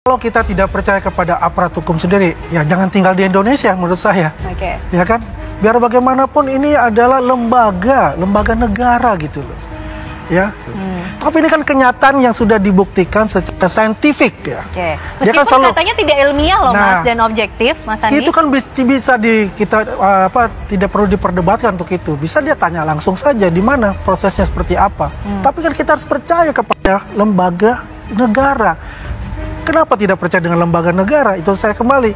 Kalau kita tidak percaya kepada aparat hukum sendiri, ya jangan tinggal di Indonesia menurut saya. Oke. Ya kan? Biar bagaimanapun ini adalah lembaga negara gitu loh. Ya. Tapi ini kan kenyataan yang sudah dibuktikan secara saintifik ya. Oke. Dia Meskipun kan katanya tidak ilmiah loh Mas dan objektif, Mas Andi. Itu kan bisa kita tidak perlu diperdebatkan untuk itu. Bisa dia tanya langsung saja di mana prosesnya seperti apa. Tapi kan kita harus percaya kepada lembaga negara. Kenapa tidak percaya dengan lembaga negara? Itu saya kembali.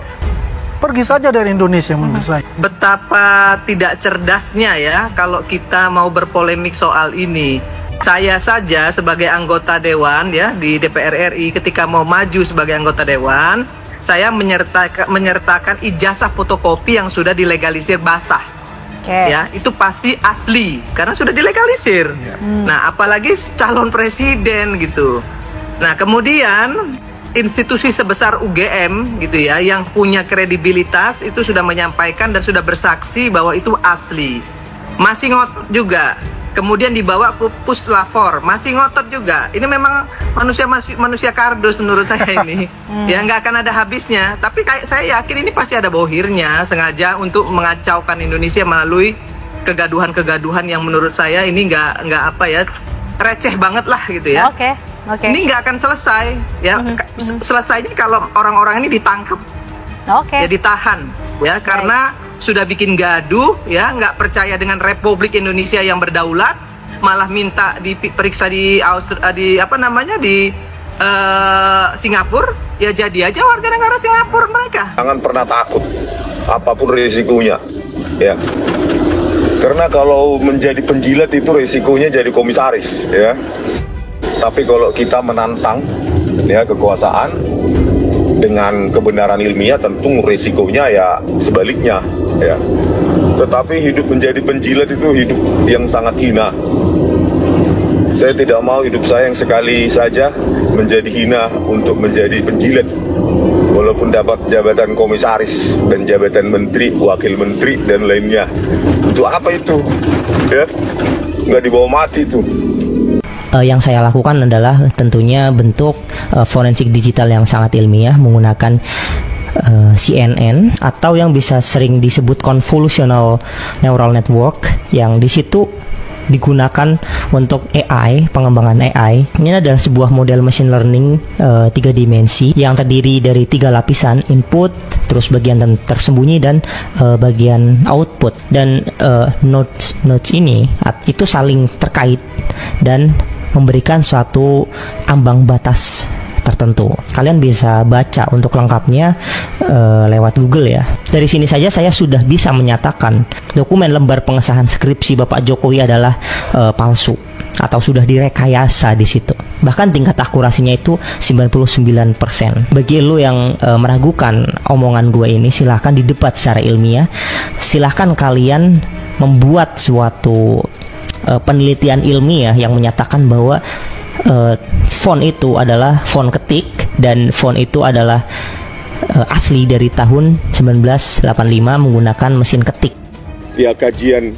Pergi saja dari Indonesia menurut saya. Betapa tidak cerdasnya ya kalau kita mau berpolemik soal ini. Saya saja sebagai anggota dewan ya di DPR RI ketika mau maju sebagai anggota dewan, saya menyertakan ijazah fotokopi yang sudah dilegalisir basah. Ya, itu pasti asli karena sudah dilegalisir. Nah, apalagi calon presiden gitu. Nah, kemudian institusi sebesar UGM gitu ya yang punya kredibilitas itu sudah menyampaikan dan sudah bersaksi bahwa itu asli. Masih ngotot juga. Kemudian dibawa ke Puslapor, masih ngotot juga. Ini memang manusia kardus menurut saya ini. Ya nggak akan ada habisnya. Tapi saya yakin ini pasti ada bohirnya sengaja untuk mengacaukan Indonesia melalui kegaduhan-kegaduhan yang menurut saya ini nggak apa ya, receh banget lah gitu ya. Oke. Ini nggak akan selesai ya. Selesainya kalau orang-orang ini ditangkap, ya ditahan ya karena sudah bikin gaduh ya, nggak percaya dengan Republik Indonesia yang berdaulat, malah minta diperiksa di Singapura, ya jadi aja warga negara Singapura mereka. Jangan pernah takut apapun risikonya ya. Karena kalau menjadi penjilat itu risikonya jadi komisaris ya. Tapi kalau kita menantang ya kekuasaan dengan kebenaran ilmiah, tentu risikonya ya sebaliknya ya. Tetapi hidup menjadi penjilat itu hidup yang sangat hina. Saya tidak mau hidup saya yang sekali saja menjadi hina untuk menjadi penjilat. Walaupun dapat jabatan komisaris dan jabatan menteri, wakil menteri dan lainnya. Untuk apa itu? Ya, nggak dibawa mati itu. Yang saya lakukan adalah tentunya bentuk forensik digital yang sangat ilmiah menggunakan CNN atau yang bisa sering disebut convolutional neural network, yang di situ digunakan untuk AI, pengembangan AI. Ini adalah sebuah model machine learning 3 dimensi yang terdiri dari 3 lapisan, input, terus bagian tersembunyi dan bagian output. Dan nodes ini itu saling terkait dan memberikan suatu ambang batas tertentu. Kalian bisa baca untuk lengkapnya lewat Google ya. Dari sini saja saya sudah bisa menyatakan dokumen lembar pengesahan skripsi Bapak Jokowi adalah palsu atau sudah direkayasa di situ. Bahkan tingkat akurasinya itu 99%. Bagi lo yang meragukan omongan gue ini, silahkan didebat secara ilmiah. Silahkan kalian membuat suatu penelitian ilmiah yang menyatakan bahwa font itu adalah font ketik dan font itu adalah asli dari tahun 1985 menggunakan mesin ketik. Ya, kajian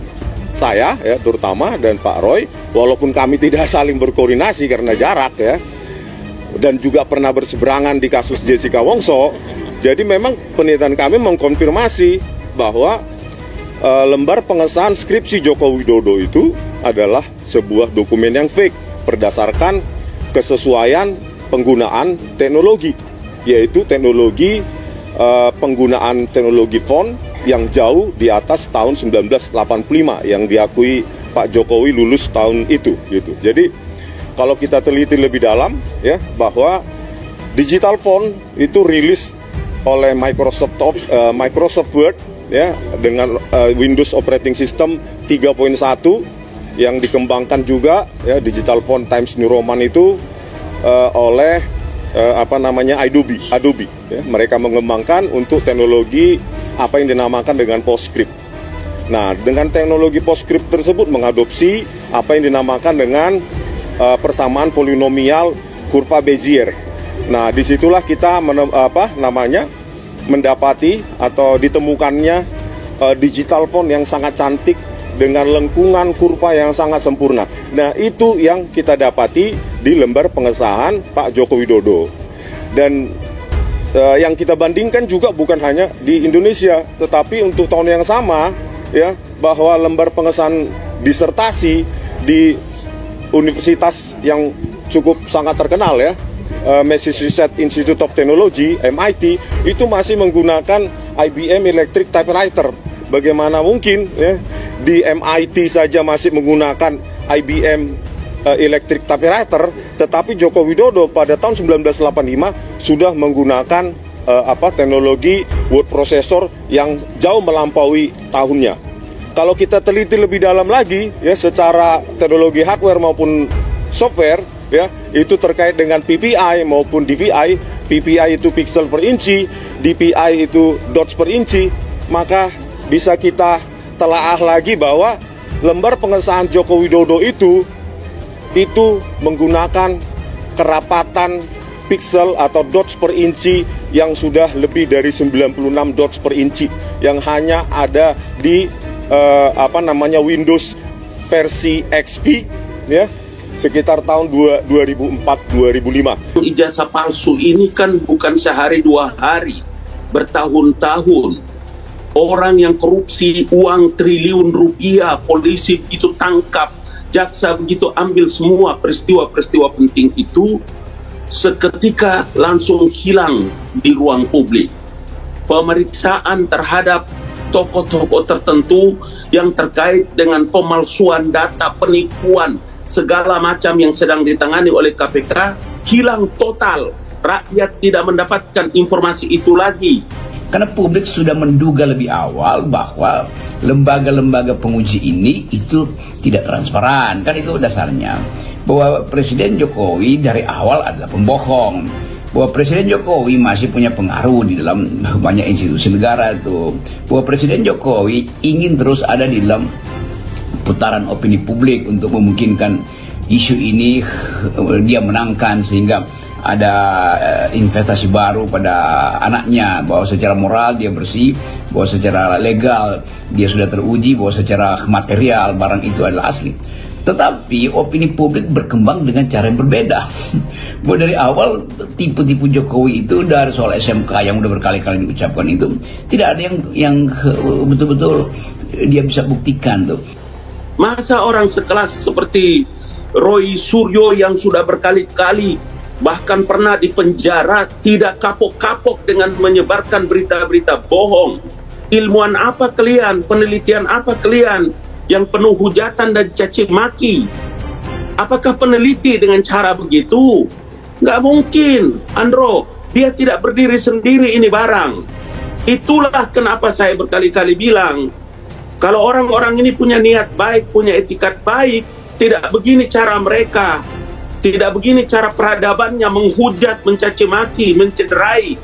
saya ya terutama dan Pak Roy, walaupun kami tidak saling berkoordinasi karena jarak ya, dan juga pernah berseberangan di kasus Jessica Wongso, jadi memang penelitian kami mengkonfirmasi bahwa lembar pengesahan skripsi Joko Widodo itu adalah sebuah dokumen yang fake berdasarkan kesesuaian penggunaan teknologi, yaitu teknologi penggunaan teknologi font yang jauh di atas tahun 1985 yang diakui Pak Jokowi lulus tahun itu gitu. Jadi kalau kita teliti lebih dalam ya, bahwa digital font itu rilis oleh Microsoft Word ya dengan Windows Operating System 3.1 yang dikembangkan juga ya, digital font Times New Roman itu oleh Adobe ya. Mereka mengembangkan untuk teknologi apa yang dinamakan dengan PostScript. Nah, dengan teknologi PostScript tersebut mengadopsi apa yang dinamakan dengan persamaan polinomial kurva Bezier. Nah, disitulah kita mendapati atau ditemukannya digital font yang sangat cantik dengan lengkungan kurva yang sangat sempurna. Nah, itu yang kita dapati di lembar pengesahan Pak Joko Widodo. Dan yang kita bandingkan juga bukan hanya di Indonesia, tetapi untuk tahun yang sama ya, bahwa lembar pengesahan disertasi di universitas yang cukup sangat terkenal ya, Massachusetts Institute of Technology (MIT) itu masih menggunakan IBM Electric Typewriter. Bagaimana mungkin ya, di MIT saja masih menggunakan IBM Electric Typewriter, tetapi Joko Widodo pada tahun 1985 sudah menggunakan teknologi word processor yang jauh melampaui tahunnya. Kalau kita teliti lebih dalam lagi ya, secara teknologi hardware maupun software ya, itu terkait dengan PPI maupun DPI. PPI itu pixel per inci, DPI itu dots per inci. Maka bisa kita telaah lagi bahwa lembar pengesahan Joko Widodo itu menggunakan kerapatan pixel atau dots per inci yang sudah lebih dari 96 dots per inci yang hanya ada di Windows versi XP ya, sekitar tahun 2004-2005. Ijazah palsu ini kan bukan sehari dua hari, bertahun-tahun. Orang yang korupsi uang triliun rupiah, polisi begitu tangkap, jaksa begitu ambil semua peristiwa-peristiwa penting itu, seketika langsung hilang di ruang publik. Pemeriksaan terhadap tokoh-tokoh tertentu yang terkait dengan pemalsuan data, penipuan, segala macam yang sedang ditangani oleh KPK, hilang total. Rakyat tidak mendapatkan informasi itu lagi. Karena publik sudah menduga lebih awal bahwa lembaga-lembaga penguji ini itu tidak transparan. Kan itu dasarnya. Bahwa Presiden Jokowi dari awal adalah pembohong. Bahwa Presiden Jokowi masih punya pengaruh di dalam banyak institusi negara itu. Bahwa Presiden Jokowi ingin terus ada di dalam putaran opini publik untuk memungkinkan isu ini dia menangkan, sehingga ada investasi baru pada anaknya, bahwa secara moral dia bersih, bahwa secara legal dia sudah teruji, bahwa secara material barang itu adalah asli. Tetapi opini publik berkembang dengan cara yang berbeda. Bahwa dari awal tipu-tipu Jokowi itu dari soal SMK yang udah berkali-kali diucapkan itu tidak ada yang betul-betul dia bisa buktikan tuh. Masa orang sekelas seperti Roy Suryo yang sudah berkali-kali bahkan pernah dipenjara tidak kapok-kapok dengan menyebarkan berita-berita bohong? Ilmuwan apa kalian? Penelitian apa kalian yang penuh hujatan dan caci maki? Apakah peneliti dengan cara begitu? Nggak mungkin, Andro. Dia tidak berdiri sendiri ini barang. Itulah kenapa saya berkali-kali bilang, kalau orang-orang ini punya niat baik, punya etikat baik, tidak begini cara mereka. Tidak begini cara peradabannya menghujat, mencaci maki, mencederai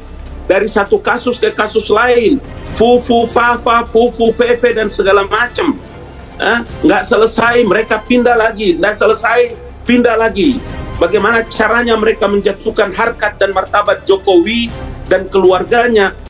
dari satu kasus ke kasus lain, fufu fafa, fufu fefe dan segala macam. Nggak selesai mereka pindah lagi, nggak selesai pindah lagi. Bagaimana caranya mereka menjatuhkan harkat dan martabat Jokowi dan keluarganya?